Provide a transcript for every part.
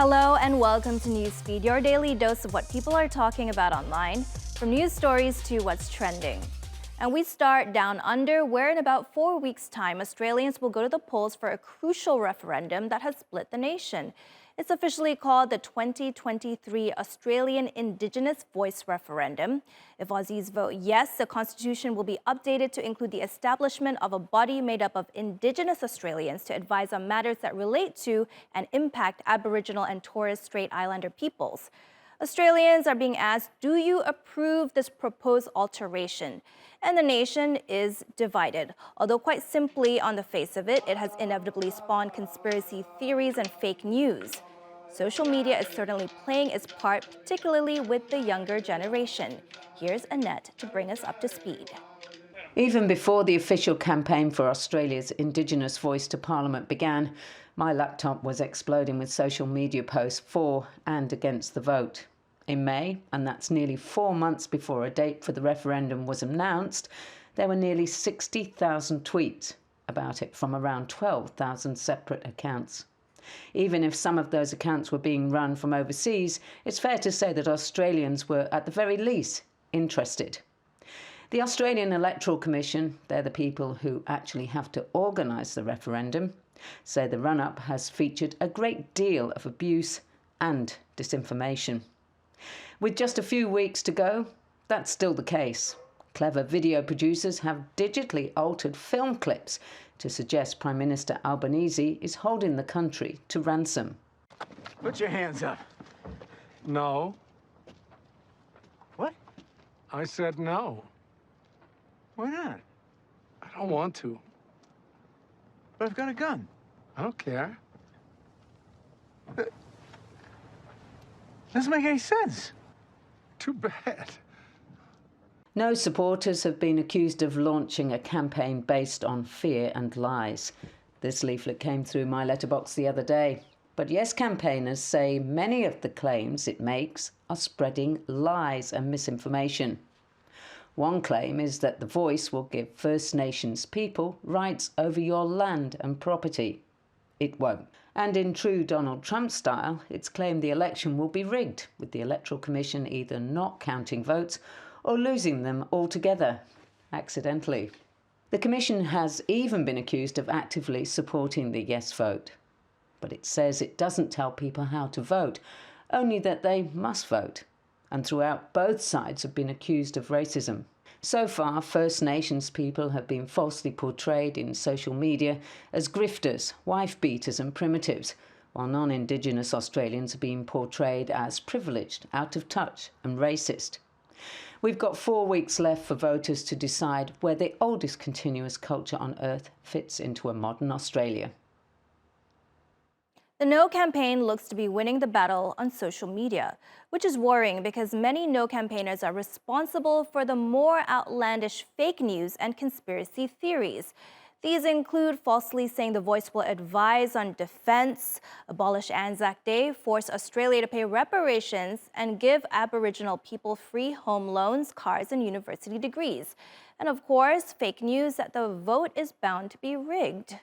Hello and welcome to Newsfeed, your daily dose of what people are talking about online, from news stories to what's trending. And we start down under, where in about 4 weeks' time, Australians will go to the polls for a crucial referendum that has split the nation. It's officially called the 2023 Australian Indigenous Voice Referendum. If Aussies vote yes, the constitution will be updated to include the establishment of a body made up of Indigenous Australians to advise on matters that relate to and impact Aboriginal and Torres Strait Islander peoples. Australians are being asked, do you approve this proposed alteration? And the nation is divided. Although quite simply on the face of it, it has inevitably spawned conspiracy theories and fake news. Social media is certainly playing its part, particularly with the younger generation. Here's Annette to bring us up to speed. Even before the official campaign for Australia's Indigenous Voice to Parliament began, my laptop was exploding with social media posts for and against the vote. In May, and that's nearly 4 months before a date for the referendum was announced, there were nearly 60,000 tweets about it from around 12,000 separate accounts. Even if some of those accounts were being run from overseas, it's fair to say that Australians were, at the very least, interested. The Australian Electoral Commission, they're the people who actually have to organise the referendum, say the run-up has featured a great deal of abuse and disinformation. With just a few weeks to go, that's still the case. Clever video producers have digitally altered film clips to suggest Prime Minister Albanese is holding the country to ransom. Put your hands up. No. What? I said no. Why not? I don't want to. But I've got a gun. I don't care. Doesn't make any sense. Too bad. No supporters have been accused of launching a campaign based on fear and lies. This leaflet came through my letterbox the other day. But yes, campaigners say many of the claims it makes are spreading lies and misinformation. One claim is that the Voice will give First Nations people rights over your land and property. It won't. And in true Donald Trump style, it's claimed the election will be rigged, with the Electoral Commission either not counting votes or losing them altogether, accidentally. The Commission has even been accused of actively supporting the yes vote. But it says it doesn't tell people how to vote, only that they must vote. And throughout, both sides have been accused of racism. So far, First Nations people have been falsely portrayed in social media as grifters, wife-beaters and primitives, while non-Indigenous Australians are being portrayed as privileged, out of touch and racist. We've got 4 weeks left for voters to decide where the oldest continuous culture on earth fits into a modern Australia. The No campaign looks to be winning the battle on social media, which is worrying because many No campaigners are responsible for the more outlandish fake news and conspiracy theories. These include falsely saying the Voice will advise on defense, abolish Anzac Day, force Australia to pay reparations, and give Aboriginal people free home loans, cars, and university degrees. And of course, fake news that the vote is bound to be rigged.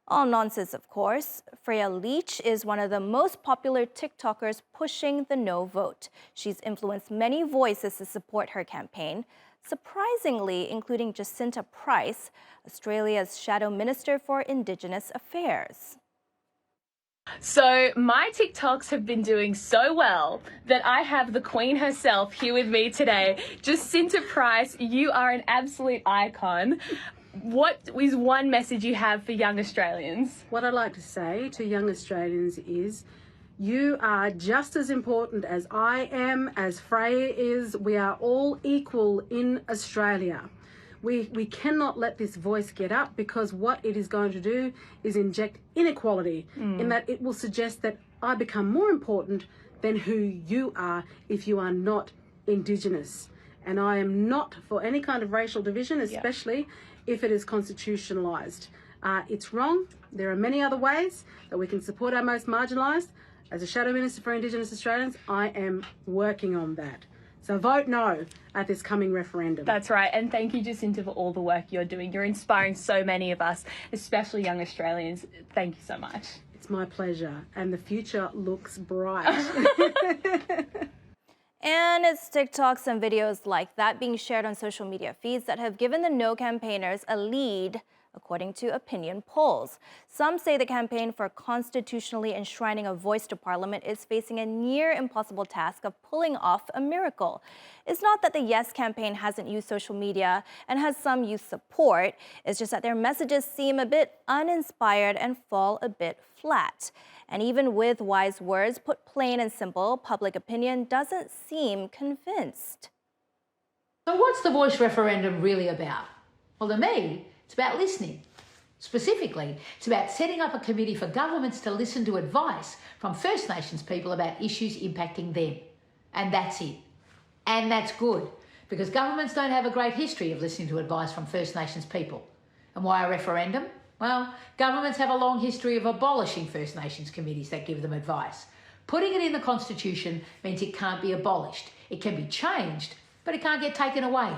All nonsense, of course. Freya Leach is one of the most popular TikTokers pushing the no vote. She's influenced many voices to support her campaign, surprisingly including Jacinta Price, Australia's Shadow Minister for Indigenous Affairs. So my TikToks have been doing so well that I have the Queen herself here with me today. Jacinta Price, you are an absolute icon. What is one message you have for young Australians? What I'd like to say to young Australians is you are just as important as I am, as Freya is. We are all equal in Australia. We cannot let this voice get up, because what it is going to do is inject inequality in that it will suggest that I become more important than who you are if you are not Indigenous. And I am not for any kind of racial division, especially if it is constitutionalised. It's wrong. There are many other ways that we can support our most marginalised. As a Shadow Minister for Indigenous Australians, I am working on that. So vote no at this coming referendum. That's right. And thank you, Jacinta, for all the work you're doing. You're inspiring so many of us, especially young Australians. Thank you so much. It's my pleasure, and the future looks bright. And it's TikToks and videos like that being shared on social media feeds that have given the No campaigners a lead, according to opinion polls. Some say the campaign for constitutionally enshrining a voice to Parliament is facing a near impossible task of pulling off a miracle. It's not that the Yes campaign hasn't used social media and has some youth support. It's just that their messages seem a bit uninspired and fall a bit flat. And even with wise words put plain and simple, public opinion doesn't seem convinced. So what's the voice referendum really about? Well, to me, it's about listening. Specifically, it's about setting up a committee for governments to listen to advice from First Nations people about issues impacting them. And that's it. And that's good, because governments don't have a great history of listening to advice from First Nations people. And why a referendum? Well, governments have a long history of abolishing First Nations committees that give them advice. Putting it in the Constitution means it can't be abolished. It can be changed, but it can't get taken away.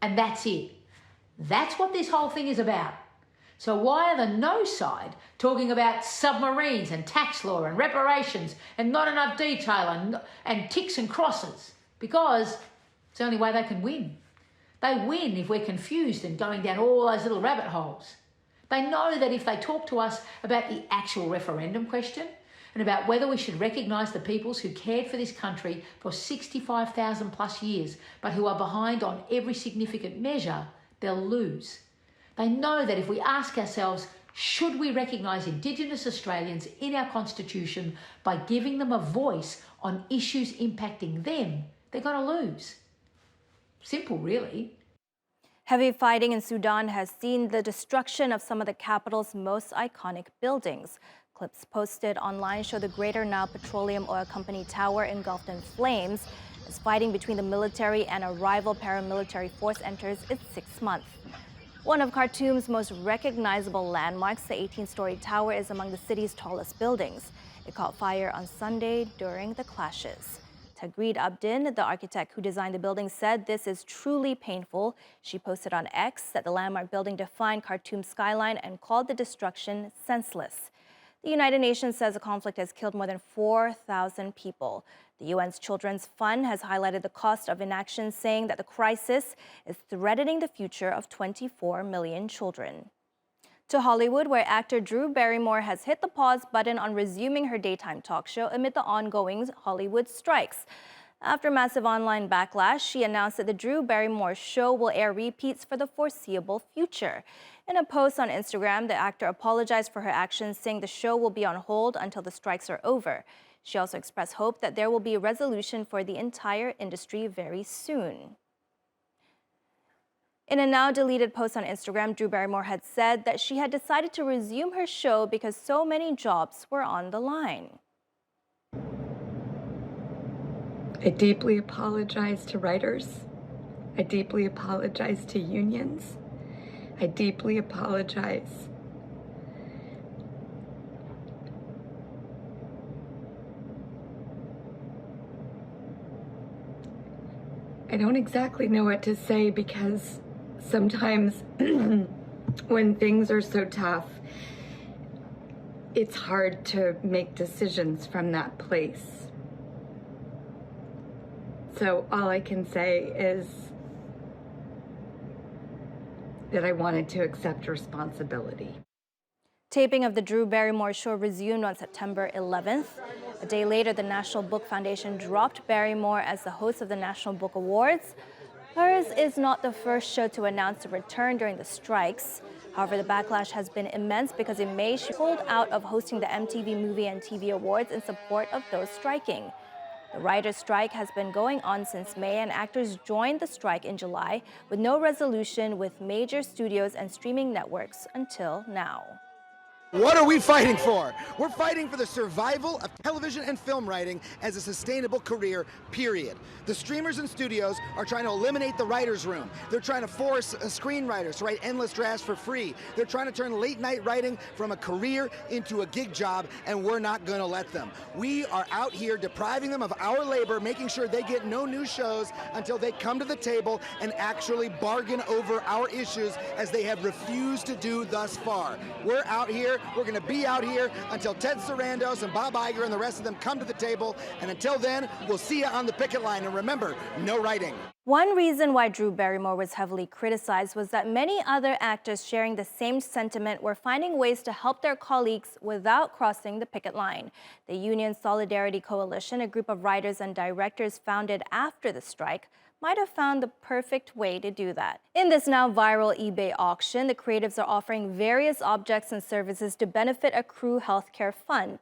And that's it. That's what this whole thing is about. So why are the no side talking about submarines and tax law and reparations and not enough detail and ticks and crosses? Because it's the only way they can win. They win if we're confused and going down all those little rabbit holes. They know that if they talk to us about the actual referendum question and about whether we should recognise the peoples who cared for this country for 65,000 plus years, but who are behind on every significant measure, they'll lose. They know that if we ask ourselves, should we recognise Indigenous Australians in our Constitution by giving them a voice on issues impacting them, they're going to lose. Simple, really. Heavy fighting in Sudan has seen the destruction of some of the capital's most iconic buildings. Clips posted online show the Greater Nile Petroleum Oil Company Tower engulfed in flames as fighting between the military and a rival paramilitary force enters its 6th month. One of Khartoum's most recognizable landmarks, the 18-story tower, is among the city's tallest buildings. It caught fire on Sunday during the clashes. Tagreed Abdin, the architect who designed the building, said this is truly painful. She posted on X that the landmark building defined Khartoum's skyline and called the destruction senseless. The United Nations says the conflict has killed more than 4,000 people. The UN's Children's Fund has highlighted the cost of inaction, saying that the crisis is threatening the future of 24 million children. To Hollywood, where actor Drew Barrymore has hit the pause button on resuming her daytime talk show amid the ongoing Hollywood strikes. After massive online backlash, she announced that the Drew Barrymore show will air repeats for the foreseeable future. In a post on Instagram, the actor apologized for her actions, saying the show will be on hold until the strikes are over. She also expressed hope that there will be a resolution for the entire industry very soon. In a now-deleted post on Instagram, Drew Barrymore had said that she had decided to resume her show because so many jobs were on the line. I deeply apologize to writers. I deeply apologize to unions. I deeply apologize I don't exactly know what to say, because sometimes when things are so tough, it's hard to make decisions from that place. So all I can say is that I wanted to accept responsibility. Taping of the Drew Barrymore show resumed on September 11th. A day later, the National Book Foundation dropped Barrymore as the host of the National Book Awards. Hers is not the first show to announce a return during the strikes. However, the backlash has been immense because in May, she pulled out of hosting the MTV Movie and TV Awards in support of those striking. The writers' strike has been going on since May, and actors joined the strike in July with no resolution with major studios and streaming networks until now. What are we fighting for? We're fighting for the survival of television and film writing as a sustainable career, period. The streamers and studios are trying to eliminate the writer's room. They're trying to force screenwriters to write endless drafts for free. They're trying to turn late night writing from a career into a gig job, and we're not going to let them. We are out here depriving them of our labor, making sure they get no new shows until they come to the table and actually bargain over our issues, as they have refused to do thus far. We're out here here. We're going to be out here until Ted Sarandos and Bob Iger and the rest of them come to the table. And until then, we'll see you on the picket line. And remember, no writing. One reason why Drew Barrymore was heavily criticized was that many other actors sharing the same sentiment were finding ways to help their colleagues without crossing the picket line. The Union Solidarity Coalition, a group of writers and directors founded after the strike, might have found the perfect way to do that. In this now viral eBay auction, the creatives are offering various objects and services to benefit a crew healthcare fund.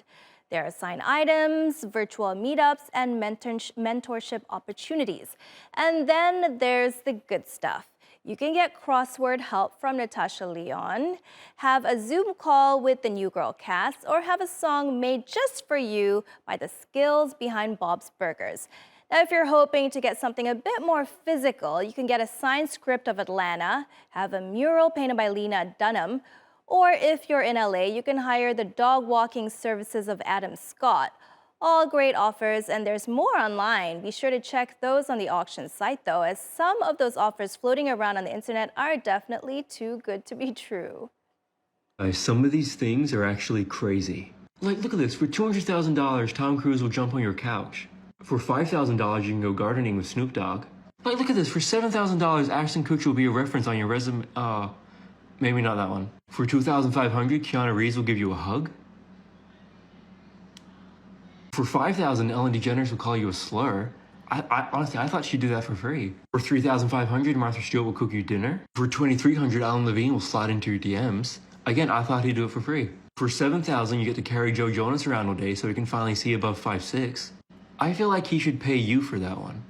There are signed items, virtual meetups, and mentorship opportunities. And then there's the good stuff. You can get crossword help from Natasha Lyonne, have a Zoom call with the New Girl cast, or have a song made just for you by the skills behind Bob's Burgers. Now, if you're hoping to get something a bit more physical, you can get a signed script of Atlanta, have a mural painted by Lena Dunham, or if you're in LA, you can hire the dog walking services of Adam Scott. All great offers, and there's more online. Be sure to check those on the auction site, though, as some of those offers floating around on the internet are definitely too good to be true. Some of these things are actually crazy. Like, look at this. For $200,000, Tom Cruise will jump on your couch. For $5,000, you can go gardening with Snoop Dogg. Like, look at this. For $7,000, Ashton Kutcher will be a reference on your resume. Maybe not that one. For $2,500, Keanu Reeves will give you a hug. For $5,000, Ellen DeGeneres will call you a slur. Honestly, I thought she'd do that for free. For $3,500, Martha Stewart will cook you dinner. For $2,300, Alan Levine will slide into your DMs. Again, I thought he'd do it for free. For $7,000, you get to carry Joe Jonas around all day so he can finally see above 5'6". I feel like he should pay you for that one.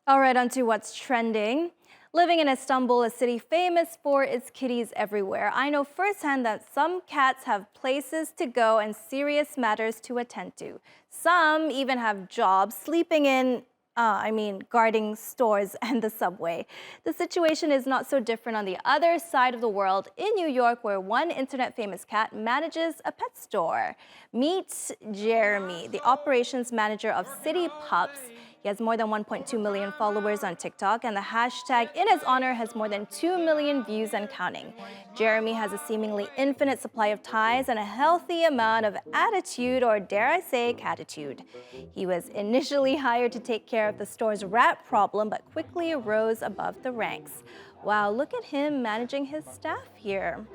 All right, on to what's trending. Living in Istanbul, a city famous for its kitties everywhere, I know firsthand that some cats have places to go and serious matters to attend to. Some even have jobs sleeping in, guarding stores and the subway. The situation is not so different on the other side of the world in New York, where one internet-famous cat manages a pet store. Meet Jeremy, the operations manager of City Pups. He has more than 1.2 million followers on TikTok, and the hashtag in his honor has more than 2 million views and counting. Jeremy has a seemingly infinite supply of ties and a healthy amount of attitude, or dare I say, catitude. He was initially hired to take care of the store's rat problem, but quickly rose above the ranks. Wow, look at him managing his staff here.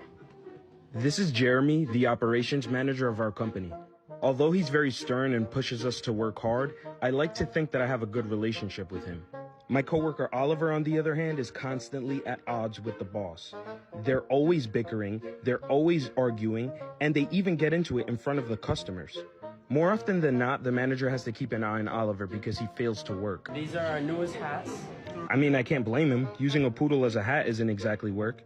This is Jeremy, the operations manager of our company. Although he's very stern and pushes us to work hard, I like to think that I have a good relationship with him. My coworker Oliver, on the other hand, is constantly at odds with the boss. They're always bickering, they're always arguing, and they even get into it in front of the customers. More often than not, the manager has to keep an eye on Oliver because he fails to work. These are our newest hats. I mean, I can't blame him. Using a poodle as a hat isn't exactly work.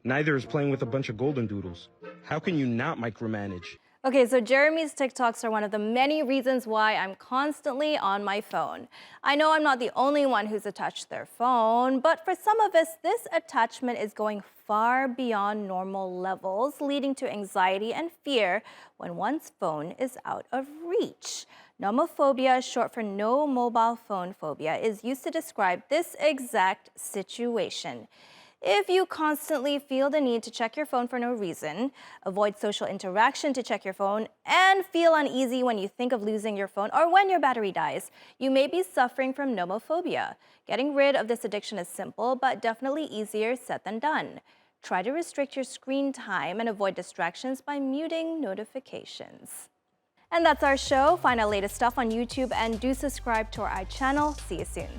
Neither is playing with a bunch of golden doodles. How can you not micromanage? Okay, so Jeremy's TikToks are one of the many reasons why I'm constantly on my phone. I know I'm not the only one who's attached their phone, but for some of us, this attachment is going far beyond normal levels, leading to anxiety and fear when one's phone is out of reach. Nomophobia, short for no mobile phone phobia, is used to describe this exact situation. If you constantly feel the need to check your phone for no reason, avoid social interaction to check your phone, and feel uneasy when you think of losing your phone or when your battery dies, you may be suffering from nomophobia. Getting rid of this addiction is simple, but definitely easier said than done. Try to restrict your screen time and avoid distractions by muting notifications. And that's our show. Find our latest stuff on YouTube and do subscribe to our channel. See you soon.